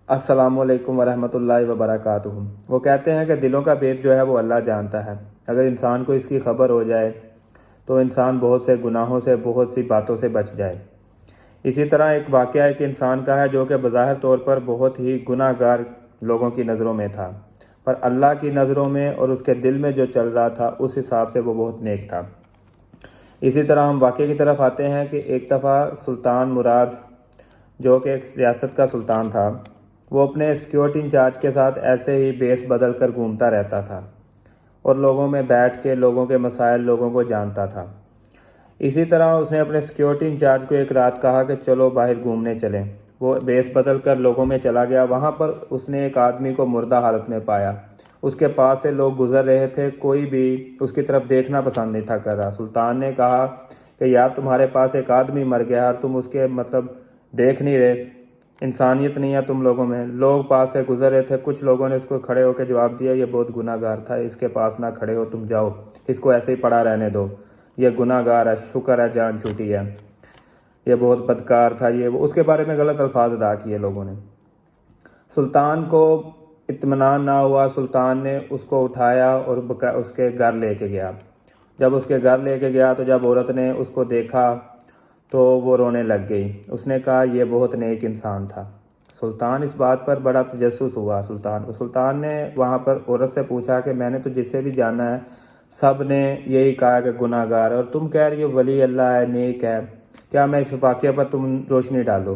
السلام علیکم ورحمۃ اللہ وبرکاتہ۔ وہ کہتے ہیں کہ دلوں کا بھید جو ہے وہ اللہ جانتا ہے۔ اگر انسان کو اس کی خبر ہو جائے تو انسان بہت سے گناہوں سے، بہت سی باتوں سے بچ جائے۔ اسی طرح ایک واقعہ ایک انسان کا ہے جو کہ بظاہر طور پر بہت ہی گناہ گار لوگوں کی نظروں میں تھا، پر اللہ کی نظروں میں اور اس کے دل میں جو چل رہا تھا اس حساب سے وہ بہت نیک تھا۔ اسی طرح ہم واقعے کی طرف آتے ہیں کہ ایک دفعہ سلطان مراد جو کہ ایک ریاست کا سلطان تھا، وہ اپنے سیکیورٹی انچارج کے ساتھ ایسے ہی بیس بدل کر گھومتا رہتا تھا اور لوگوں میں بیٹھ کے لوگوں کے مسائل لوگوں کو جانتا تھا۔ اسی طرح اس نے اپنے سیکیورٹی انچارج کو ایک رات کہا کہ چلو باہر گھومنے چلیں۔ وہ بیس بدل کر لوگوں میں چلا گیا۔ وہاں پر اس نے ایک آدمی کو مردہ حالت میں پایا۔ اس کے پاس سے لوگ گزر رہے تھے، کوئی بھی اس کی طرف دیکھنا پسند نہیں تھا کر رہا۔ سلطان نے کہا کہ یار تمہارے پاس ایک آدمی مر گیا اور تم اس کے دیکھ نہیں رہے، انسانیت نہیں ہے تم لوگوں میں۔ لوگ پاس سے گزر رہے تھے، کچھ لوگوں نے اس کو کھڑے ہو کے جواب دیا یہ بہت گناہ گار تھا، اس کے پاس نہ کھڑے ہو، تم جاؤ، اس کو ایسے ہی پڑا رہنے دو، یہ گناہ گار ہے، شکر ہے جان چھوٹی ہے، یہ بہت بدکار تھا، یہ وہ اس کے بارے میں غلط الفاظ ادا کیے لوگوں نے۔ سلطان کو اطمینان نہ ہوا۔ سلطان نے اس کو اٹھایا اور اس کے گھر لے کے گیا۔ جب اس کے گھر لے کے گیا تو جب عورت نے اس کو دیکھا تو وہ رونے لگ گئی۔ اس نے کہا یہ بہت نیک انسان تھا۔ سلطان اس بات پر بڑا تجسس ہوا سلطان کو۔ سلطان نے وہاں پر عورت سے پوچھا کہ میں نے تو جسے بھی جانا ہے سب نے یہی کہا کہ گناہ گار ہے، اور تم کہہ رہی ہو ولی اللہ ہے، نیک ہے، کیا میں اس واقعے پر تم روشنی ڈالو؟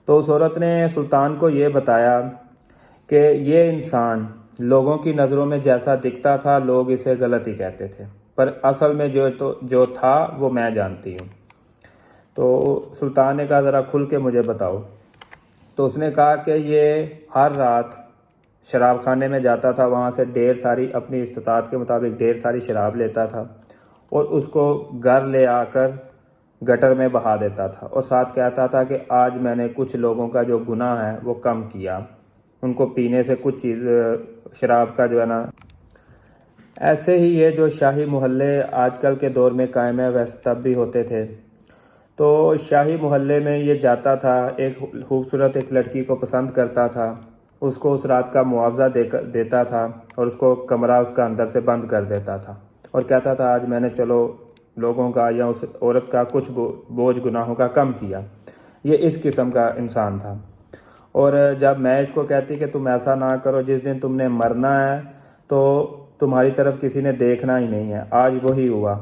تو اس عورت نے سلطان کو یہ بتایا کہ یہ انسان لوگوں کی نظروں میں جیسا دکھتا تھا لوگ اسے غلط ہی کہتے تھے، پر اصل میں جو تھا وہ میں جانتی ہوں۔ تو سلطان نے کہا ذرا کھل کے مجھے بتاؤ۔ تو اس نے کہا کہ یہ ہر رات شراب خانے میں جاتا تھا، وہاں سے ڈھیر ساری اپنی استطاعت کے مطابق ڈھیر ساری شراب لیتا تھا اور اس کو گھر لے آ کر گٹر میں بہا دیتا تھا، اور ساتھ کہتا تھا کہ آج میں نے کچھ لوگوں کا جو گناہ ہے وہ کم کیا، ان کو پینے سے کچھ چیز شراب کا جو ہے نا۔ ایسے ہی یہ جو شاہی محلے آج کل کے دور میں قائم ہے ویسے تب بھی ہوتے تھے۔ تو شاہی محلے میں یہ جاتا تھا، ایک خوبصورت ایک لڑکی کو پسند کرتا تھا، اس کو اس رات کا معاوضہ دیتا تھا اور اس کو کمرہ اس کا اندر سے بند کر دیتا تھا اور کہتا تھا آج میں نے چلو لوگوں کا یا اس عورت کا کچھ بوجھ گناہوں کا کم کیا۔ یہ اس قسم کا انسان تھا۔ اور جب میں اس کو کہتی کہ تم ایسا نہ کرو، جس دن تم نے مرنا ہے تو تمہاری طرف کسی نے دیکھنا ہی نہیں ہے، آج وہی ہوا،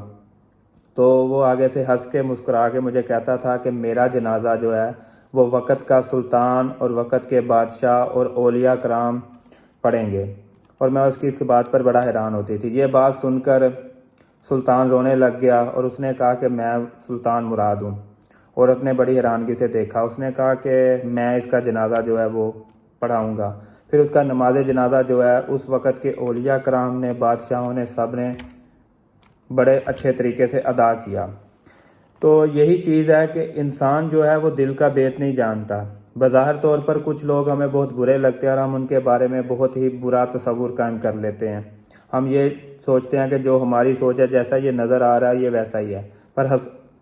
تو وہ آگے سے ہنس کے مسکرا کے مجھے کہتا تھا کہ میرا جنازہ جو ہے وہ وقت کا سلطان اور وقت کے بادشاہ اور اولیاء کرام پڑھیں گے، اور میں اس کی بات پر بڑا حیران ہوتی تھی۔ یہ بات سن کر سلطان رونے لگ گیا اور اس نے کہا کہ میں سلطان مراد ہوں۔ عورت نے بڑی حیرانگی سے دیکھا۔ اس نے کہا کہ میں اس کا جنازہ جو ہے وہ پڑھاؤں گا۔ پھر اس کا نماز جنازہ جو ہے اس وقت کے اولیاء کرام نے، بادشاہوں نے، سب نے بڑے اچھے طریقے سے ادا کیا۔ تو یہی چیز ہے کہ انسان جو ہے وہ دل کا بھید نہیں جانتا۔ بظاہر طور پر کچھ لوگ ہمیں بہت برے لگتے ہیں اور ہم ان کے بارے میں بہت ہی برا تصور قائم کر لیتے ہیں۔ ہم یہ سوچتے ہیں کہ جو ہماری سوچ ہے، جیسا یہ نظر آ رہا ہے یہ ویسا ہی ہے، پر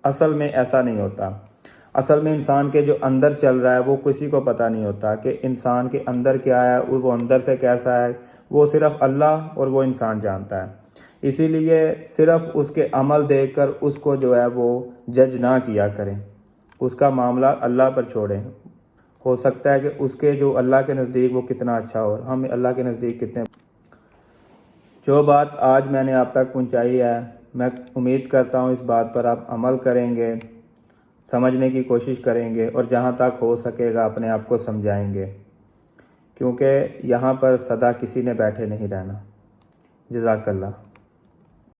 اصل میں ایسا نہیں ہوتا۔ اصل میں انسان کے جو اندر چل رہا ہے وہ کسی کو پتہ نہیں ہوتا کہ انسان کے اندر کیا ہے اور وہ اندر سے کیسا ہے، وہ صرف اللہ اور وہ انسان جانتا ہے۔ اسی لیے صرف اس کے عمل دیکھ کر اس کو جو ہے وہ جج نہ کیا کریں، اس کا معاملہ اللہ پر چھوڑیں۔ ہو سکتا ہے کہ اس کے جو اللہ کے نزدیک وہ کتنا اچھا ہو، ہم اللہ کے نزدیک کتنے۔ جو بات آج میں نے آپ تک پہنچائی ہے، میں امید کرتا ہوں اس بات پر آپ عمل کریں گے، سمجھنے کی کوشش کریں گے اور جہاں تک ہو سکے گا اپنے آپ کو سمجھائیں گے، کیونکہ یہاں پر سدا کسی نے بیٹھے نہیں رہنا۔ جزاک اللہ۔